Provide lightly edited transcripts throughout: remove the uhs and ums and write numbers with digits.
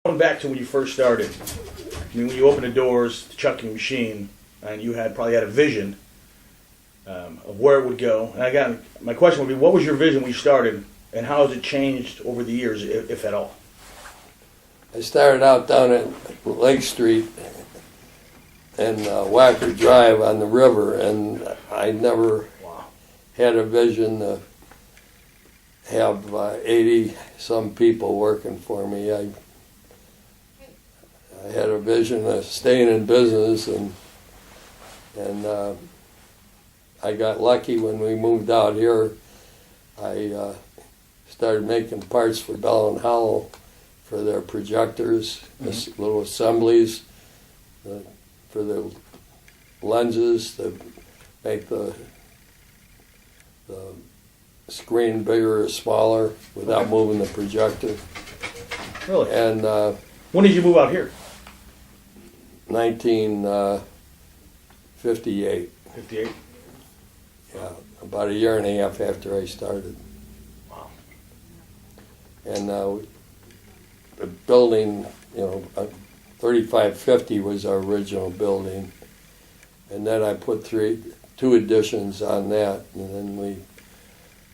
Going back to when you first started, I mean, when you opened the doors to Chucking Machine, and you probably had a vision of where it would go. And my question would be, what was your vision when you started, and how has it changed over the years, if at all? I started out down at Lake Street and Wacker Drive on the river, and I never had a vision to have 80-some people working for me. I had a vision of staying in business, and I got lucky when we moved out here. I started making parts for Bell and Howell for their projectors, little assemblies for the lenses to make the screen bigger or smaller without moving the projector. Really? And when did you move out here? 1958. 58? Yeah, about a year and a half after I started. Wow. And the building, 3550 was our original building. And then I put two additions on that, and then we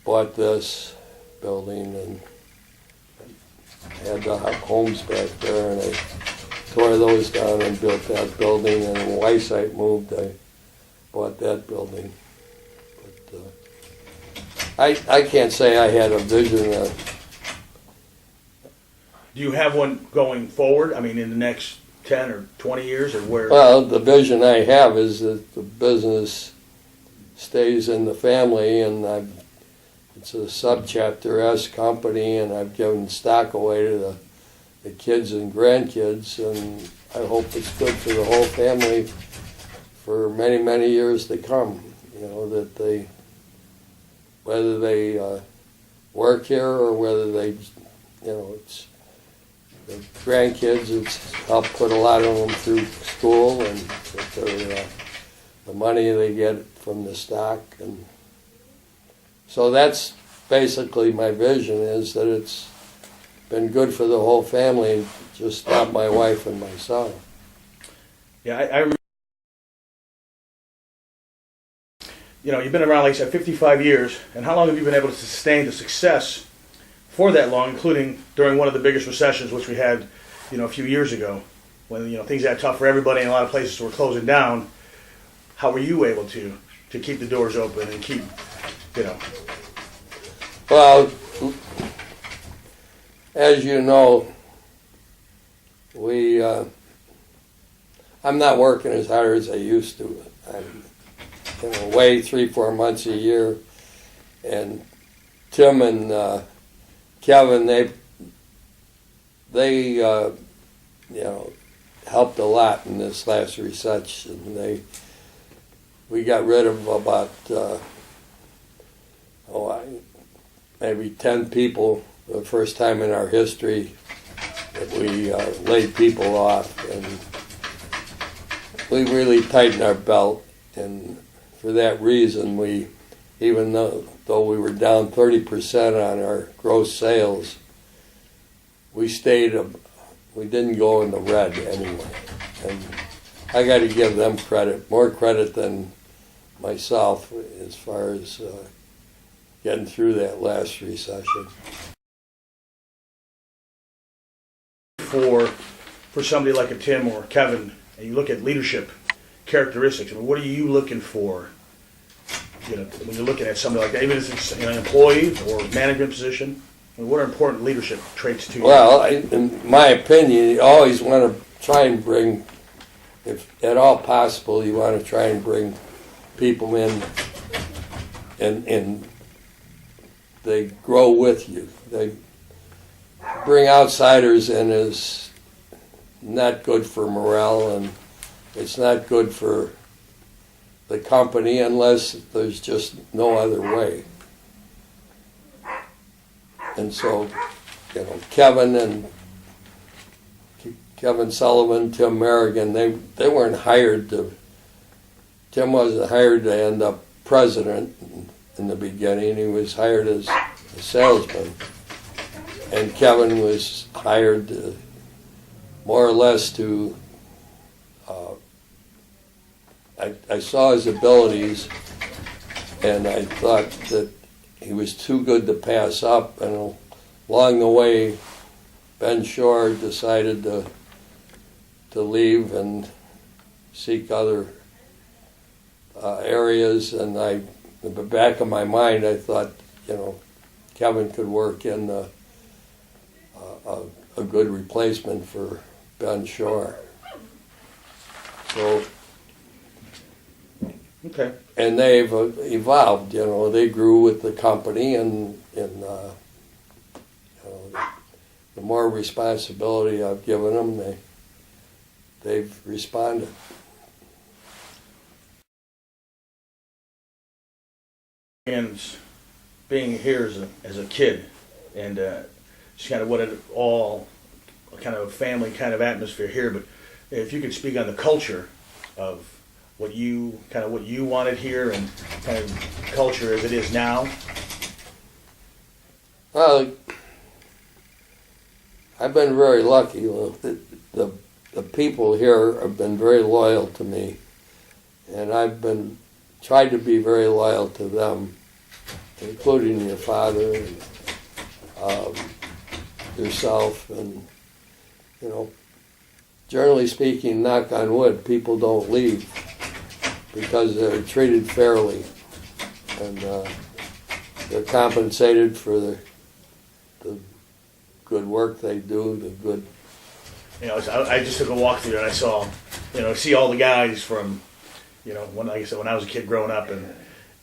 bought this building and had the homes back there, and I tore those down and built that building, and when Weissite moved, I bought that building. But I can't say I had a vision. Do you have one going forward? I mean, in the next 10 or 20 years, or where? Well, the vision I have is that the business stays in the family, and it's a subchapter S company, and I've given stock away to the kids and grandkids, and I hope it's good for the whole family for many, many years to come. That whether they work here or whether they, it's the grandkids, it's helped put a lot of them through school, and that the money they get from the stock. And so that's basically my vision, is that it's been good for the whole family, just not my wife and myself. Yeah, you've been around, like I said, 55 years, and how long have you been able to sustain the success for that long, including during one of the biggest recessions, which we had, a few years ago, when, things got tough for everybody and a lot of places were closing down? How were you able to keep the doors open and keep, Well, as you know, I'm not working as hard as I used to. I'm away 3-4 months a year, and Tim and Kevin, they helped a lot in this last recession. We got rid of about maybe 10 people, the first time in our history that we laid people off, and we really tightened our belt. And for that reason, even though we were down 30% on our gross sales, we didn't go in the red anyway. And I got to give them credit, more credit than myself, as far as getting through that last recession. For somebody like a Tim or Kevin, and you look at leadership characteristics, what are you looking for? When you're looking at somebody like that, even if it's an employee or management position, what are important leadership traits to you? Well, in my opinion, you always want to try and bring, if at all possible, you want to try and bring people in, and they grow with you. They bring outsiders in is not good for morale, and it's not good for the company unless there's just no other way. And so, Kevin Sullivan, Tim Merrigan, they weren't hired to. Tim wasn't hired to end up president in the beginning. He was hired as a salesman. And Kevin was hired to more or less to, I saw his abilities, and I thought that he was too good to pass up, and along the way, Ben Shore decided to leave and seek other areas, and in the back of my mind, I thought, Kevin could work in a good replacement for Ben Shore. So, Okay. and they've evolved. They grew with the company, and the more responsibility I've given them, they've responded. And being here as a kid, and just kind of what it all, kind of a family kind of atmosphere here. But if you could speak on the culture of what you wanted here, and kind of culture as it is now. Well, I've been very lucky. The people here have been very loyal to me, and I've tried to be very loyal to them, including your father and yourself, and generally speaking, knock on wood, people don't leave because they're treated fairly, and they're compensated for the good work they do, the good. I just took a walk through and I saw, see all the guys from, like I said, when I was a kid growing up, and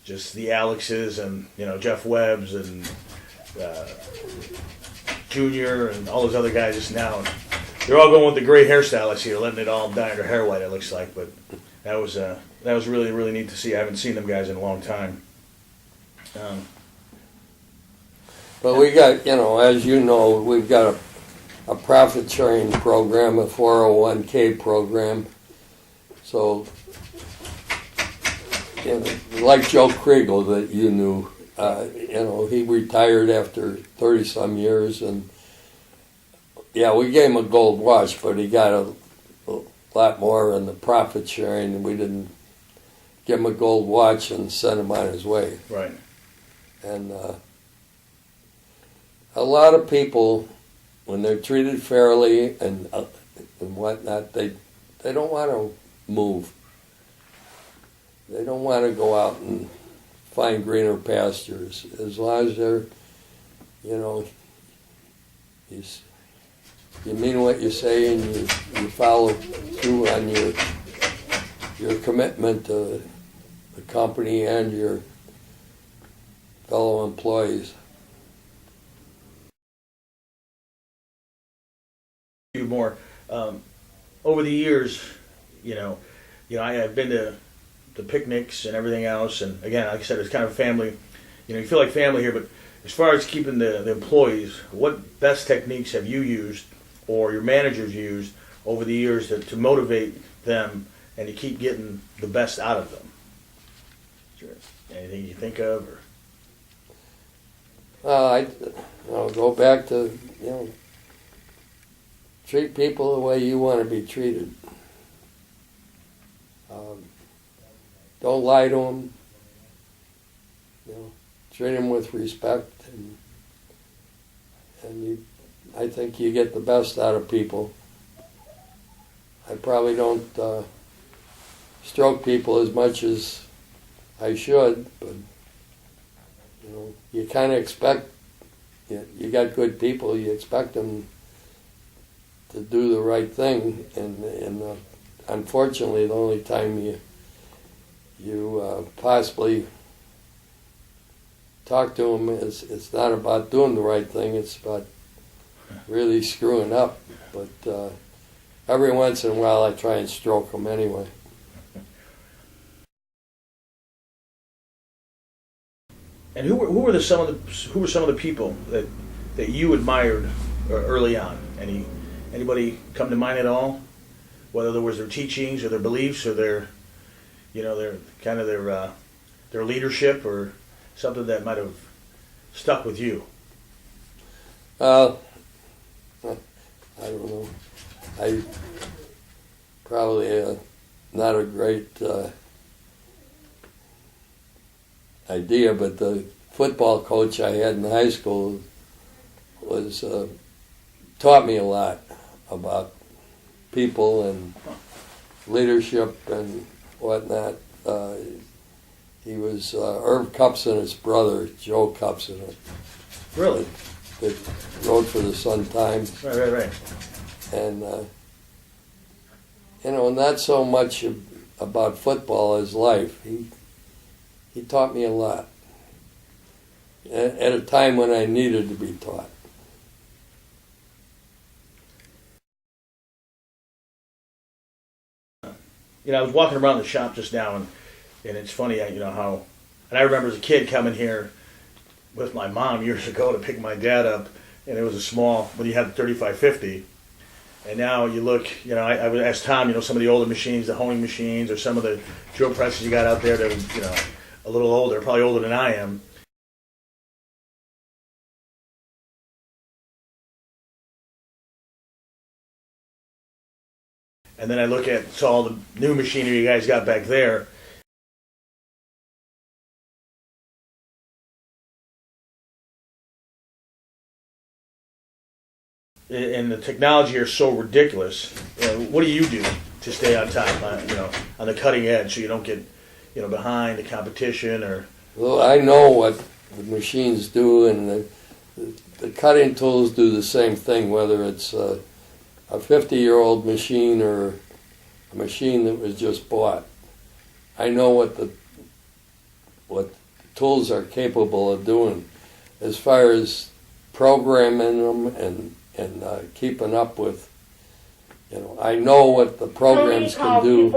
just the Alexes and Jeff Webbs and Junior and all those other guys just now. And they're all going with the gray hairstyle. I see they're letting it all dye their hair white. It looks like, but that was really, really neat to see. I haven't seen them guys in a long time. But we got, as you know, we've got a profit sharing program, a 401k program. So, like Joe Kriegel that you knew, he retired after 30-some years, and we gave him a gold watch, but he got a lot more in the profit sharing, and we didn't give him a gold watch and send him on his way. Right. And a lot of people, when they're treated fairly and whatnot, they don't want to move. They don't want to go out and find greener pastures. As long as they're, you mean what you say, and you follow through on your commitment to the company and your fellow employees. More over the years, I have been to the picnics and everything else, and again, like I said, it's kind of family. You feel like family here. But as far as keeping the employees, what best techniques have you used, or your managers used over the years to motivate them and to keep getting the best out of them? Sure. Anything you think of, or? I'll go back to treat people the way you want to be treated. Don't lie to them. Treat them with respect, and I think you get the best out of people. I probably don't stroke people as much as I should, but you kind of expect. You got good people. You expect them to do the right thing, and unfortunately, the only time you possibly talk to them it's not about doing the right thing; it's about really screwing up. But every once in a while, I try and stroke them anyway. And who were some of the people that you admired early on? Anybody come to mind at all? Whether it was their teachings or their beliefs or their leadership or something that might have stuck with you. I don't know. I probably not a great idea, but the football coach I had in high school was taught me a lot about people and leadership and whatnot. He was Irv Cupson's brother, Joe Cupson, Really? that wrote for the Sun-Times. Right. And, not so much about football as life. He taught me a lot at a time when I needed to be taught. I was walking around the shop just now, and it's funny, how, and I remember as a kid coming here with my mom years ago to pick my dad up, and it was a small, when you had the 3550, and now you look, I would ask Tom, some of the older machines, the honing machines, or some of the drill presses you got out there that are, a little older, probably older than I am. And then I look at all the new machinery you guys got back there. And the technology here is so ridiculous. What do you do to stay on top, on the cutting edge, so you don't get, behind the competition? Or Well, I know what the machines do, and the cutting tools do the same thing, whether it's a 50-year-old machine or a machine that was just bought. I know what tools are capable of doing as far as programming them and keeping up with. I know what the programs can do.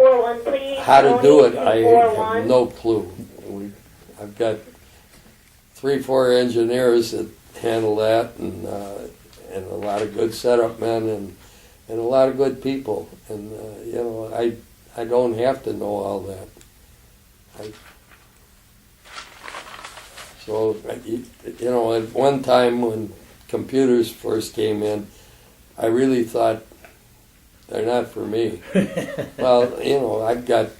How to do it, I have no clue. I've got 3-4 engineers that handle that, and a lot of good setup men, and a lot of good people. And I don't have to know all that. So at one time when computers first came in, I really thought they're not for me. Well, I've got,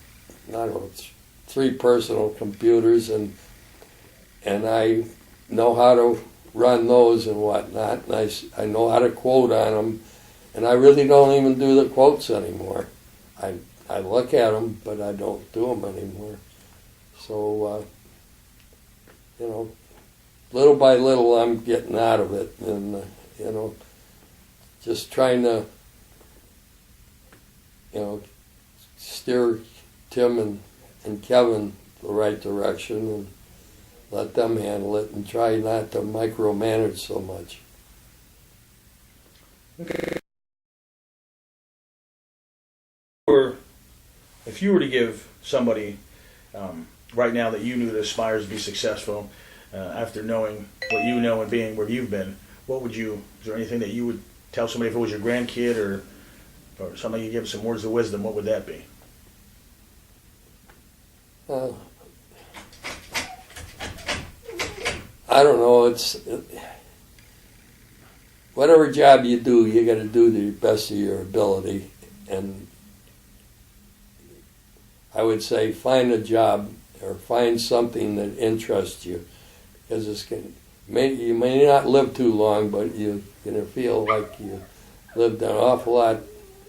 3 personal computers, and I know how to run those and whatnot, and I know how to quote on them, and I really don't even do the quotes anymore. I look at them, but I don't do them anymore. So, little by little, I'm getting out of it, and just trying to, steer Tim and Kevin the right direction, and let them handle it, and try not to micromanage so much. okay. If you were to give somebody right now that you knew that aspires to be successful, after knowing what you know and being where you've been, is there anything that you would tell somebody, if it was your grandkid or somebody you give some words of wisdom, what would that be? I don't know. Whatever job you do, you got to do to the best of your ability, and I would say find a job or find something that interests you, because you may not live too long, but you're going to feel like you lived an awful lot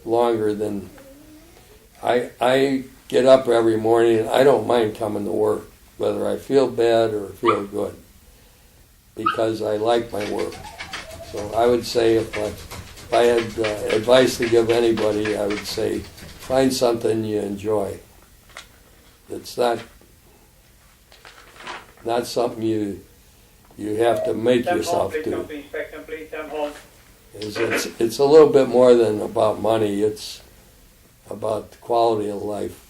longer than I get up every morning, and I don't mind coming to work, whether I feel bad or feel good, because I like my work. So I would say if I had advice to give anybody, I would say find something you enjoy. It's not something you have to make yourself do. It's a little bit more than about money. It's about the quality of life.